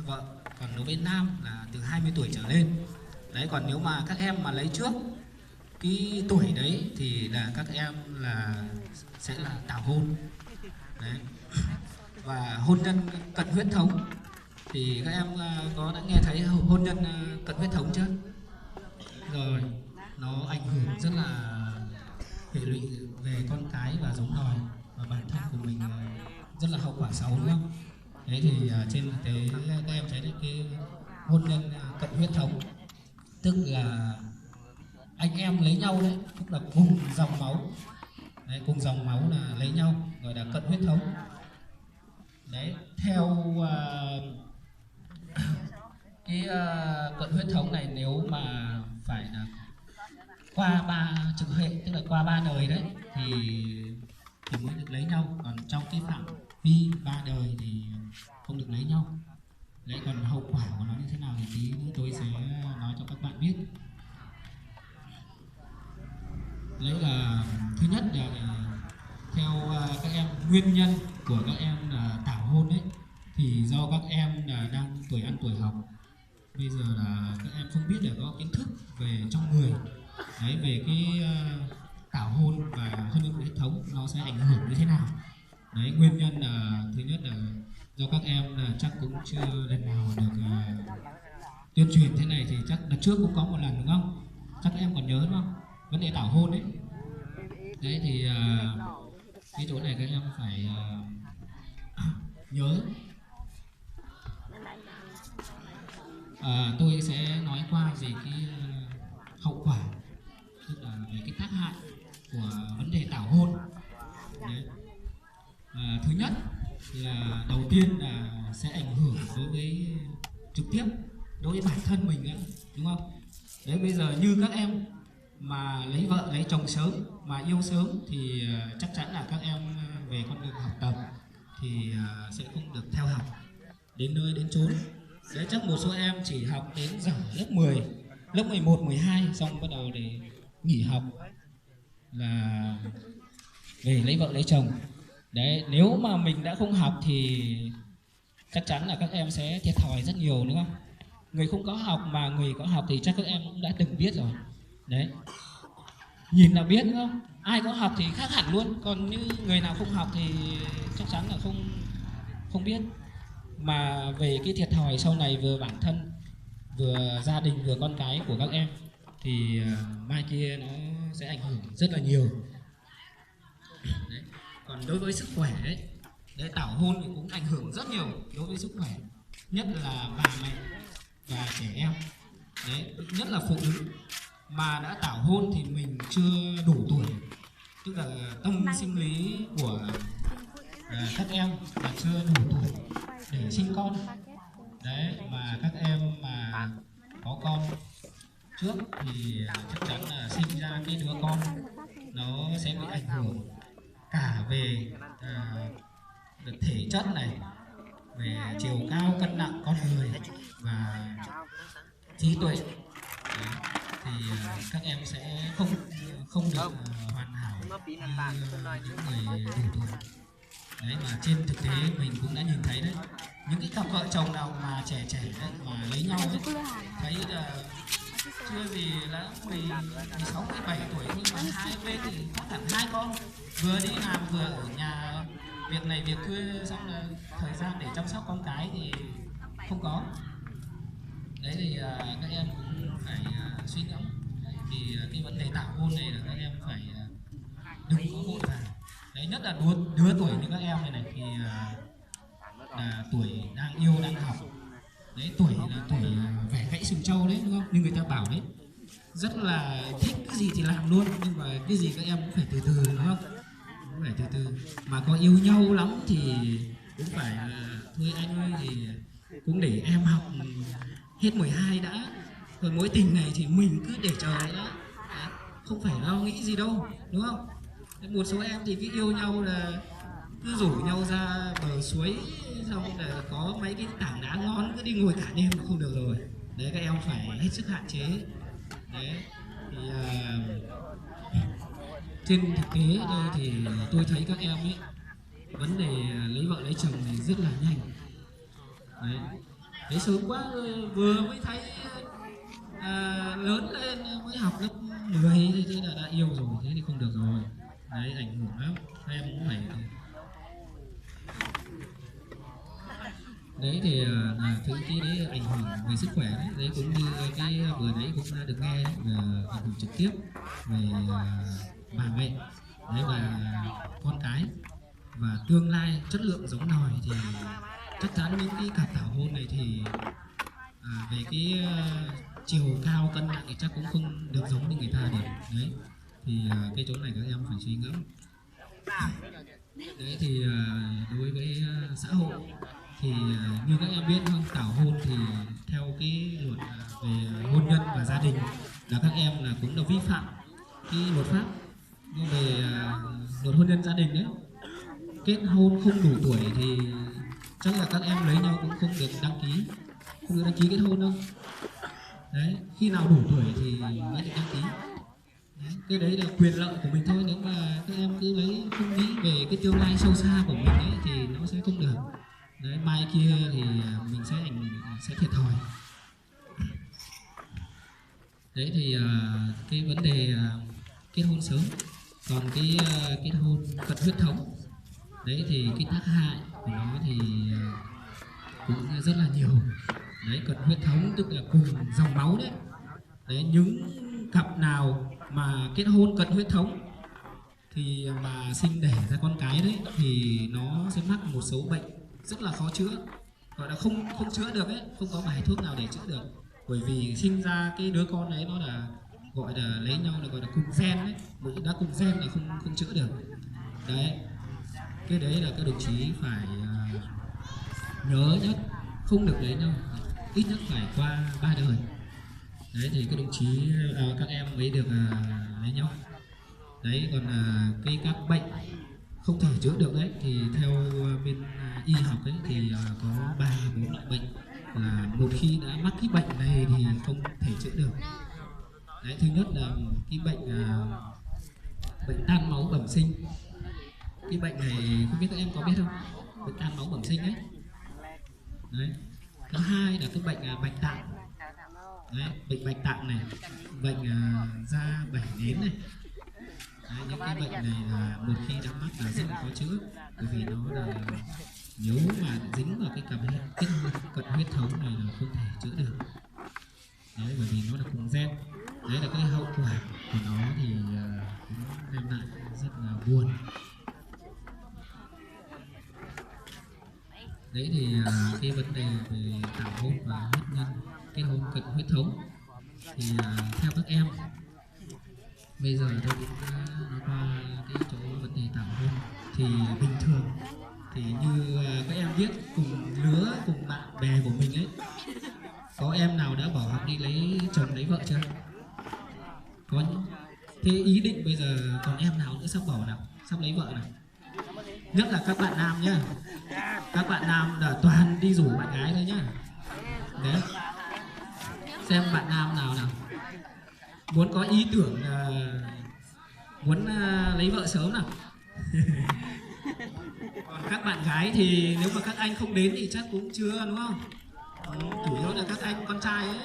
vợ, còn đối với nam là từ 20 tuổi trở lên. Đấy, còn nếu mà các em mà lấy trước cái tuổi đấy thì là các em là sẽ là tảo hôn. Đấy. Và hôn nhân cận huyết thống thì các em có đã nghe thấy hôn nhân cận huyết thống chưa? Rồi, nó ảnh hưởng rất là hệ lụy về con cái và giống nòi và bản thân của mình, rất là hậu quả xấu, đúng không? Thế thì trên thực tế các em thấy đấy, cái hôn nhân cận huyết thống tức là anh em lấy nhau đấy, tức là cùng dòng máu. Đấy, cùng dòng máu là lấy nhau gọi là cận huyết thống. Đấy, theo cái cận huyết thống này nếu mà phải là qua 3 trực hệ, tức là qua 3 đời đấy thì mới được lấy nhau, còn trong cái phạm vi 3 đời thì không được lấy nhau. Đấy, còn hậu quả của nó như thế nào thì tí nữa tôi sẽ nói cho các bạn biết. Đấy là thứ nhất là theo các em, nguyên nhân của các em là tảo hôn đấy thì do các em là đang tuổi ăn tuổi học. Bây giờ là các em không biết là có kiến thức về trong người, đấy, về cái tảo hôn và hôn nhân hệ thống nó sẽ ảnh hưởng như thế nào. Đấy, nguyên nhân là thứ nhất là do các em là chắc cũng chưa lần nào được tuyên truyền thế này, thì chắc đợt trước cũng có một lần, đúng không? Chắc các em còn nhớ, đúng không? Vấn đề tảo hôn đấy. Đấy thì cái chỗ này các em phải nhớ. Tôi sẽ nói qua về cái hậu quả, tức là về cái tác hại của vấn đề tảo hôn. Đấy. Thứ nhất là đầu tiên là sẽ ảnh hưởng đối với trực tiếp đối với bản thân mình ấy, đúng không? Đấy, bây giờ như các em mà lấy vợ lấy chồng sớm mà yêu sớm thì chắc chắn là các em về con đường học tập thì sẽ không được theo học đến nơi đến chốn. Đấy, chắc một số em chỉ học đến giỏi lớp 10, lớp 11, 12 xong bắt đầu để nghỉ học là về lấy vợ lấy chồng. Đấy, nếu mà mình đã không học thì chắc chắn là các em sẽ thiệt thòi rất nhiều, đúng không? Người không có học mà người có học thì chắc các em cũng đã từng biết rồi. Đấy, nhìn là biết, đúng không? Ai có học thì khác hẳn luôn, còn như người nào không học thì chắc chắn là không biết. Mà về cái thiệt thòi sau này vừa bản thân, vừa gia đình, vừa con cái của các em thì mai kia nó sẽ ảnh hưởng rất là nhiều. Đấy. Còn đối với sức khỏe đấy, tảo hôn thì cũng ảnh hưởng rất nhiều đối với sức khỏe, nhất là bà mẹ và trẻ em. Đấy, nhất là phụ nữ mà đã tảo hôn thì mình chưa đủ tuổi, tức là tâm sinh lý của các em là chưa đủ tuổi để sinh con. Đấy, mà các em mà có con trước thì chắc chắn là sinh ra cái đứa con nó sẽ bị ảnh hưởng cả về thể chất này, về chiều cao cân nặng con người và trí tuệ. Đấy, thì các em sẽ không được hoàn hảo như những người đủ tuổi. Đấy, mà trên thực tế mình cũng đã nhìn thấy đấy, những cái cặp vợ chồng nào mà trẻ trẻ đấy mà lấy nhau ấy, thấy là chưa gì là 16, 17 tuổi nhưng mà hai bên thì có hẳn 2 con, vừa đi làm vừa ở nhà việc này việc kia, xong là thời gian để chăm sóc con cái thì không có. Đấy thì các em cũng phải suy ngẫm. Thì cái vấn đề tảo hôn này là các em phải đừng có vội vàng. Đấy, nhất là đứa tuổi như các em này thì là tuổi đang yêu đang học. Đấy, tuổi là tuổi vẻ gãy sừng trâu đấy, đúng không? Như người ta bảo đấy, rất là thích cái gì thì làm luôn, nhưng mà cái gì các em cũng phải từ từ, đúng không? Cũng phải từ từ. Mà có yêu nhau lắm thì cũng phải thôi anh ơi, thì cũng để em học hết 12 đã, rồi mối tình này thì mình cứ để chờ đã, không phải lo nghĩ gì đâu, đúng không? Một số em thì cứ yêu nhau là cứ rủ nhau ra bờ suối, xong là có mấy cái tảng đá ngon cứ đi ngồi cả đêm cũng không được rồi. Đấy, các em phải hết sức hạn chế. Đấy thì trên thực tế đây thì tôi thấy các em ấy, vấn đề lấy vợ lấy chồng thì rất là nhanh. Đấy, Đấy sớm quá vừa mới thấy lớn lên mới học lớp 10 thì thế là đã yêu rồi, thế thì không được rồi. Đấy ảnh hưởng lắm, các em cũng phải. Đấy thì là thứ cái đấy ảnh hưởng về sức khỏe đấy, đấy cũng như cái vừa nãy cũng đã được nghe đấy, là ảnh hưởng trực tiếp về bà mẹ đấy và con cái và tương lai chất lượng giống nòi. Thì chắc chắn những cái cặp tảo hôn này thì về cái chiều cao cân nặng thì chắc cũng không được giống như người ta được đấy. Thì cái chỗ này các em phải suy ngẫm. Đấy thì đối với xã hội thì như các em biết không, tảo hôn thì theo cái luật về hôn nhân và gia đình là các em là cũng đã vi phạm cái luật pháp về luật hôn nhân gia đình đấy. Kết hôn không đủ tuổi thì chắc là các em lấy nhau cũng không được đăng ký, không được đăng ký kết hôn đâu. Đấy, khi nào đủ tuổi thì mới được đăng ký. Đấy, cái đấy là quyền lợi của mình thôi. Nếu mà các em cứ lấy không nghĩ về cái tương lai sâu xa của mình ấy thì nó sẽ không được. Đấy, mai kia thì mình sẽ thiệt thòi. Đấy thì cái vấn đề kết hôn sớm. Còn cái kết hôn cận huyết thống, đấy thì cái tác hại của nó thì cũng rất là nhiều. Đấy, cận huyết thống tức là cùng dòng máu đấy. Đấy, những cặp nào mà kết hôn cận huyết thống thì mà sinh đẻ ra con cái đấy thì nó sẽ mắc một số bệnh rất là khó chữa, gọi là không chữa được ấy, không có bài thuốc nào để chữa được. Bởi vì sinh ra cái đứa con đấy nó là gọi là lấy nhau là gọi là cùng gen đấy, bởi đã cùng gen là không chữa được. Đấy, cái đấy là các đồng chí phải nhớ nhất, không được lấy nhau, ít nhất phải qua 3 đời. Đấy thì các đồng chí các em mới được lấy nhau. Đấy, còn các bệnh không thể chữa được đấy thì theo bên y học ấy thì có 3-4 loại bệnh là một khi đã mắc cái bệnh này thì không thể chữa được. Đấy, thứ nhất là cái bệnh tan máu bẩm sinh. Cái bệnh này không biết các em có biết không, bệnh tan máu bẩm sinh ấy. Đấy, thứ hai là cái bệnh bạch tạng. Đấy, bệnh bạch tạng này, bệnh da bảy nến này. Đấy, những cái bệnh này là một khi đã mắc là rất là khó chữa, bởi vì nó là nếu mà dính vào cái cận huyết thống này là không thể chữa được. Đấy, bởi vì nó là cùng gen. Đấy là cái hậu quả của nó thì cũng đem lại rất là buồn. Đấy thì cái vấn đề về tảo hôn và huyết nhân kết hôn cận huyết thống thì theo các em bây giờ tôi cũng nói qua cái chỗ vấn đề tảo hôn thì bình thường thì như các em biết cùng lứa cùng bạn bè của mình ấy, có em nào đã bỏ học đi lấy chồng lấy vợ chưa? Có. Thế ý định bây giờ còn em nào nữa sắp bỏ nào, sắp lấy vợ nào? Nhất là các bạn nam nhá, các bạn nam là toàn đi rủ bạn gái thôi nhá. Đấy, xem bạn nam nào muốn có ý tưởng muốn lấy vợ sớm nào. Còn các bạn gái thì nếu mà các anh không đến thì chắc cũng chưa, đúng không? Chủ yếu là các anh con trai ấy